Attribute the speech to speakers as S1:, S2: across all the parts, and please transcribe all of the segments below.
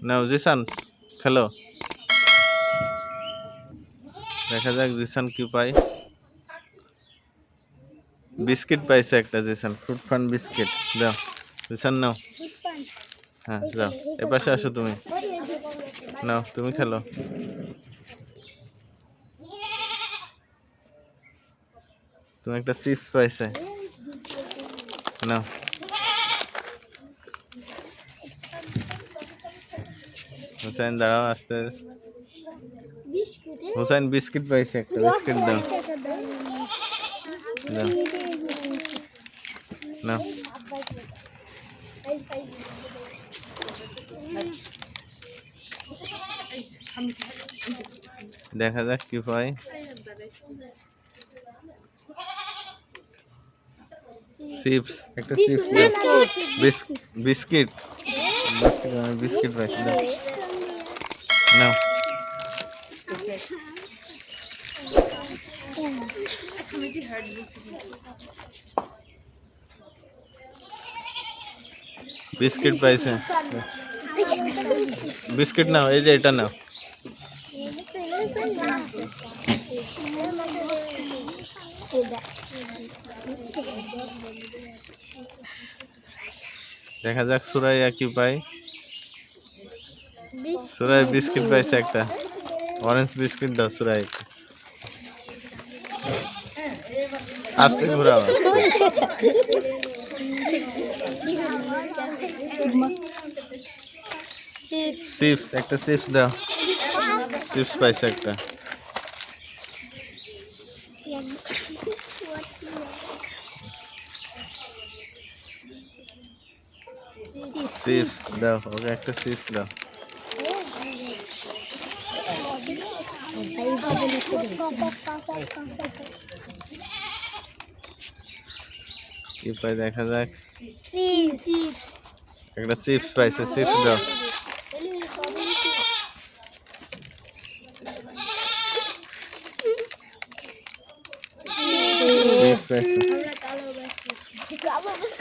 S1: নাও জিসান খেলো। দেখা যাক জিসান কি পায়। বিস্কিট পাইছে একটা জিসান, ফ্রুট ফান বিস্কিট। দাও জিসান নাও। হ্যাঁ যাও, এপাশে আসো তুমি। নাও তুমি খেলো। তুমি একটা চিপস পাইছে, নাও। হুসাইন দাঁড়াও, আসতে। হুসাইন বিস্কিট পাইছে একটা, বিস্কিট দাও। দাও নাও। দেখা যাক কি পাই। চিপস, একটা চিপস বিস্কিট। বিস্কিট বিস্কিট পাইছি, দাও নাও। বিস্কিট পাইছে, বিস্কিট নাও, এই যে এটা নাও। দেখা যাক সুরাইয়া কি পাই। সুরাই বিস্কিট পাইছে একটা, অরেঞ্জ বিস্কিট দাও সুরাই। আস্তে ঘুরাও। চিপস, একটা চিপস দাও। চিপস পাইছে একটা। চিপস দাও, ওকে একটা চিপস দাও। কি পাই দেখা যাক। একটা চিপস পাইছে, চিপস দাও।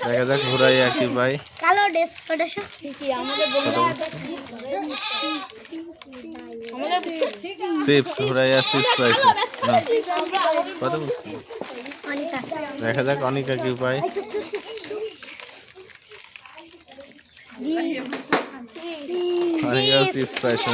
S1: দেখা যাক ঘুরাইয়া কি পাই। চিপস, ঘুরাইয়া চিপস পাইছে। দেখা যাক অনিকা কি পাই। অনিকা চিপস পাইছে।